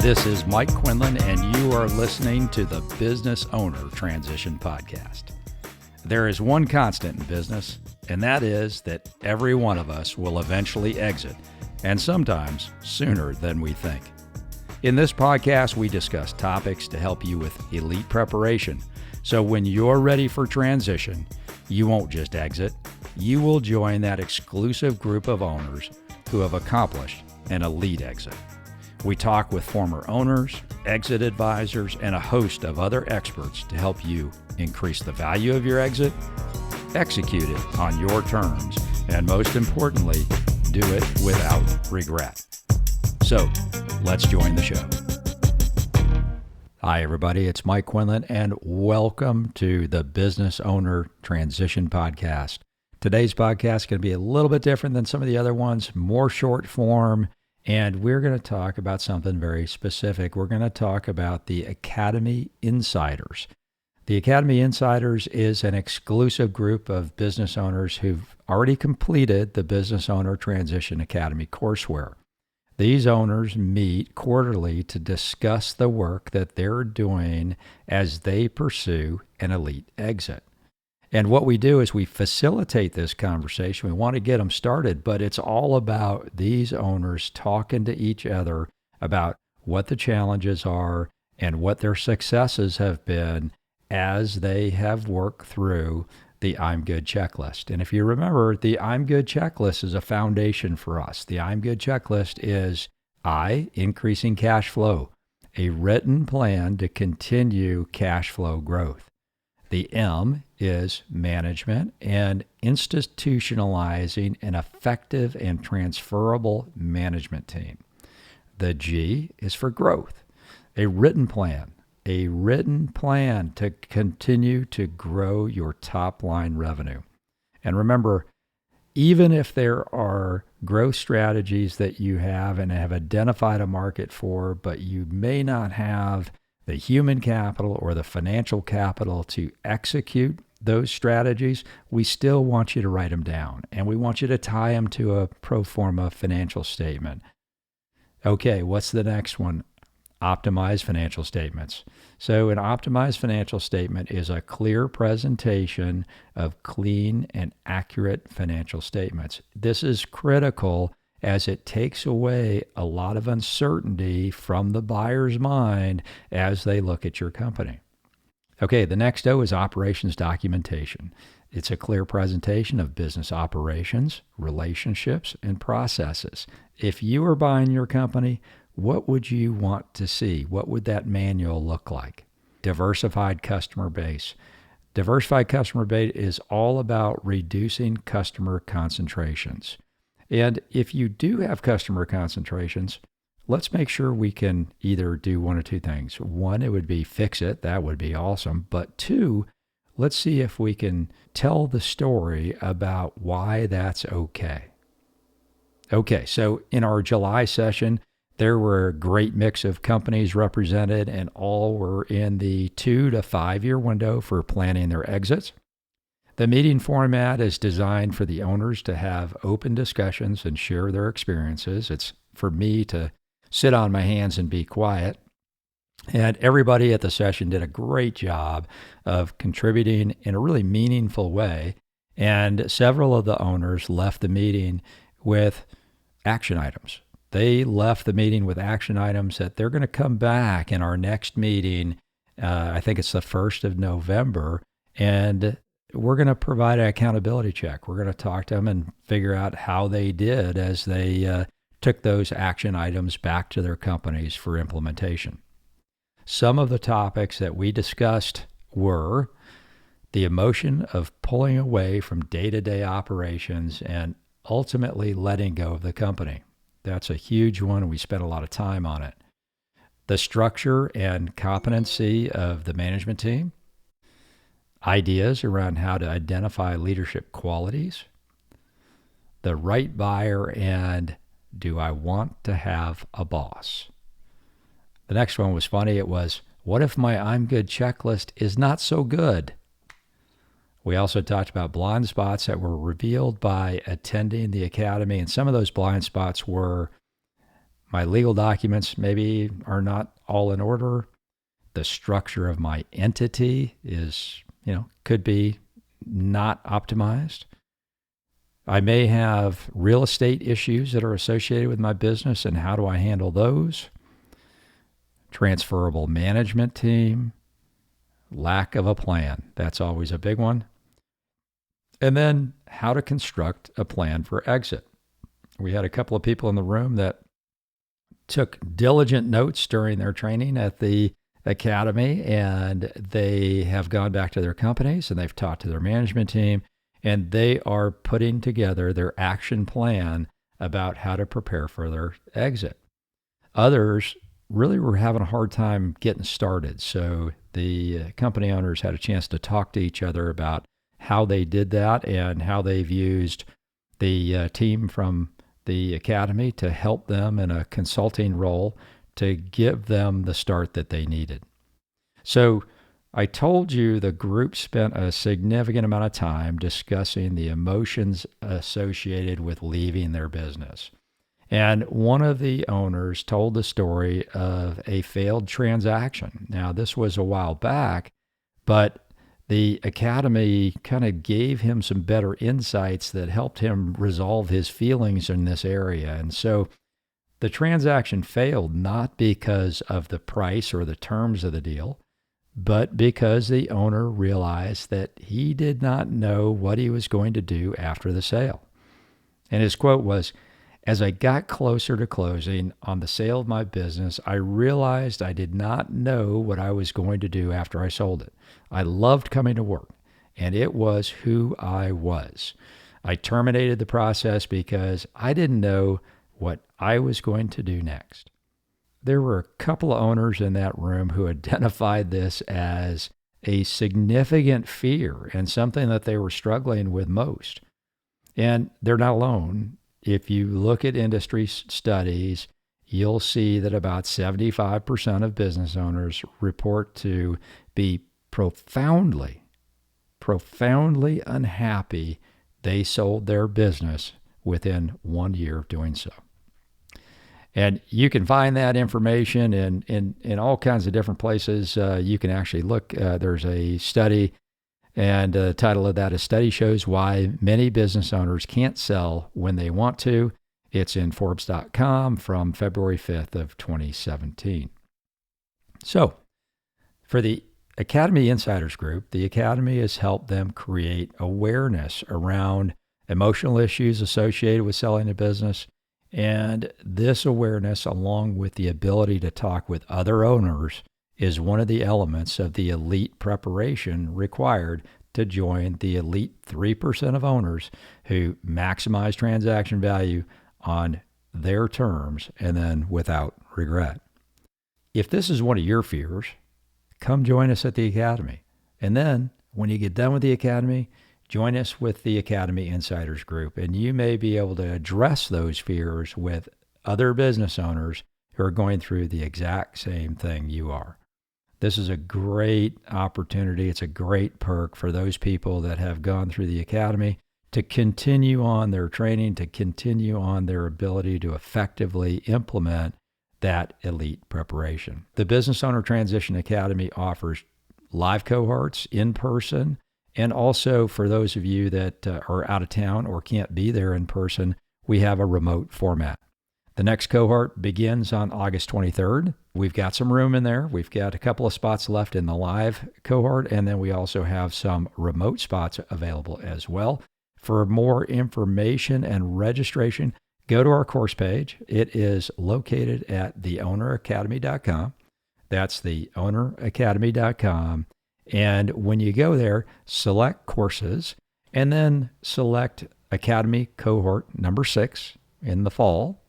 This is Mike Quinlan, and you are listening to the Business Owner Transition Podcast. There is one constant in business, and that is that every one of us will eventually exit, and sometimes sooner than we think. In this podcast, we discuss topics to help you with elite preparation, so when you're ready for transition, you won't just exit, you will join that exclusive group of owners who have accomplished an elite exit. We talk with former owners, exit advisors, and a host of other experts to help you increase the value of your exit, execute it on your terms, and most importantly, do it without regret. So, let's join the show. Hi, everybody. It's Mike Quinlan, and welcome to the Business Owner Transition Podcast. Today's podcast is going to be a little bit different than some of the other ones, more short form. And we're going to talk about something very specific. We're going to talk about the Academy Insiders. The Academy Insiders is an exclusive group of business owners who've already completed the Business Owner Transition Academy courseware. These owners meet quarterly to discuss the work that they're doing as they pursue an elite exit. And what we do is we facilitate this conversation. We want to get them started, but it's all about these owners talking to each other about what the challenges are and what their successes have been as they have worked through the I'm Good checklist. And if you remember, the I'm Good checklist is a foundation for us. The I'm Good checklist is I, increasing cash flow, a written plan to continue cash flow growth. The M is management and institutionalizing an effective and transferable management team. The G is for growth, a written plan to continue to grow your top line revenue. And remember, even if there are growth strategies that you have and have identified a market for, but you may not have the human capital or the financial capital to execute those strategies, we still want you to write them down, and we want you to tie them to a pro forma financial statement. Okay, what's the next one? Optimize financial statements. So an optimized financial statement is a clear presentation of clean and accurate financial statements. This is critical as it takes away a lot of uncertainty from the buyer's mind as they look at your company. Okay, the next O is operations documentation. It's a clear presentation of business operations, relationships, and processes. If you are buying your company, what would you want to see? What would that manual look like? Diversified customer base. Diversified customer base is all about reducing customer concentrations. And if you do have customer concentrations, let's make sure we can either do one or two things. One, it would be fix it. That would be awesome. But two, let's see if we can tell the story about why that's okay. Okay, so in our July session, there were a great mix of companies represented, and all were in the 2 to 5 year window for planning their exits. The meeting format is designed for the owners to have open discussions and share their experiences. It's for me to sit on my hands and be quiet. And everybody at the session did a great job of contributing in a really meaningful way. And several of the owners left the meeting with action items. They left the meeting with action items that they're going to come back in our next meeting. I think it's the 1st of November. And we're going to provide an accountability check. We're going to talk to them and figure out how they did as they took those action items back to their companies for implementation. Some of the topics that we discussed were the emotion of pulling away from day-to-day operations and ultimately letting go of the company. That's a huge one, and we spent a lot of time on it. The structure and competency of the management team. Ideas around how to identify leadership qualities, the right buyer, and do I want to have a boss? The next one was funny. It was, what if my I'm Good checklist is not so good? We also talked about blind spots that were revealed by attending the academy, and some of those blind spots were My legal documents maybe are not all in order. The structure of my entity is, could be not optimized. I may have real estate issues that are associated with my business, and how do I handle those? Transferable management team, lack of a plan. That's always a big one. And then how to construct a plan for exit. We had a couple of people in the room that took diligent notes during their training at the Academy, and they have gone back to their companies and they've talked to their management team, and they are putting together their action plan about how to prepare for their exit. Others really were having a hard time getting started. So the company owners had a chance to talk to each other about how they did that and how they've used the team from the Academy to help them in a consulting role to give them the start that they needed. So I told you the group spent a significant amount of time discussing the emotions associated with leaving their business. And one of the owners told the story of a failed transaction. Now, this was a while back, but the Academy kind of gave him some better insights that helped him resolve his feelings in this area. And so the transaction failed not because of the price or the terms of the deal, but because the owner realized that he did not know what he was going to do after the sale. And his quote was, "As I got closer to closing on the sale of my business, I realized I did not know what I was going to do after I sold it. I loved coming to work, and it was who I was. I terminated the process because I didn't know what I was going to do next." There were a couple of owners in that room who identified this as a significant fear and something that they were struggling with most. And they're not alone. If you look at industry studies, you'll see that about 75% of business owners report to be profoundly unhappy they sold their business within 1 year of doing so. And you can find that information in all kinds of different places. You can actually look, there's a study, and the title of that is "Study Shows Why Many Business Owners Can't Sell When They Want to." It's in Forbes.com from February 5th of 2017. So for the Academy Insiders Group, the Academy has helped them create awareness around emotional issues associated with selling a business. And this awareness, along with the ability to talk with other owners, is one of the elements of the elite preparation required to join the elite 3% of owners who maximize transaction value on their terms and then without regret. If this is one of your fears, come join us at the Academy. And then when you get done with the Academy, join us with the Academy Insiders Group, and you may be able to address those fears with other business owners who are going through the exact same thing you are. This is a great opportunity. It's a great perk for those people that have gone through the Academy to continue on their training, to continue on their ability to effectively implement that elite preparation. The Business Owner Transition Academy offers live cohorts in person, and also for those of you that are out of town or can't be there in person, we have a remote format. The next cohort begins on August 23rd. We've got some room in there. We've got a couple of spots left in the live cohort, and then we also have some remote spots available as well. For more information and registration, go to our course page. It is located at theowneracademy.com. That's theowneracademy.com. And when you go there, select courses and then select Academy Cohort number 6 in the fall.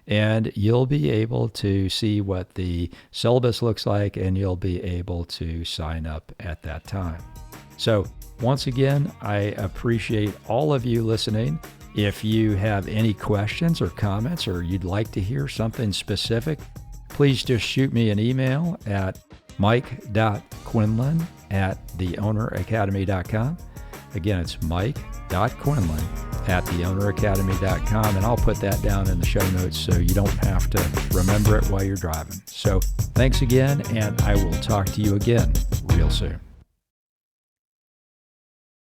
And you'll be able to see what the syllabus looks like, and you'll be able to sign up at that time. So once again, I appreciate all of you listening. If you have any questions or comments, or you'd like to hear something specific, please just shoot me an email at mike.quinlan@theowneracademy.com. Again, it's mike.quinlan theowneracademy.com, and I'll put that down in the show notes so you don't have to remember it while you're driving. So thanks again, and I will talk to you again real soon.